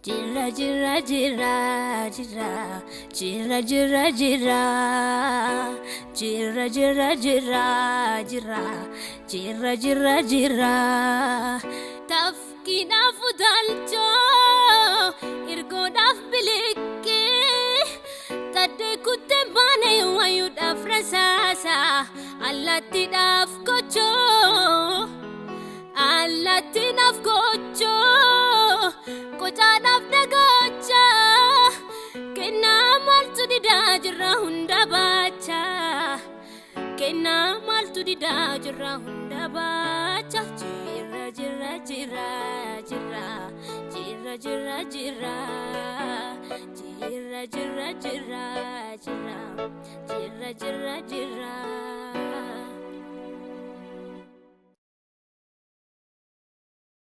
Jira jira jira jira jira jira jira jira jira jira jira jira jira jira tafkina fudalcho irgodaf bilike tade kutte bane wayu dafrasasa allati daf kocho allati naf kocho Kojanaf nagacha, kena maltu di dajra hunda bacha, kena maltu di dajra hunda bacha. Jira jira jira jira, jira jira jira, jira jira jira jira, jira jira jira.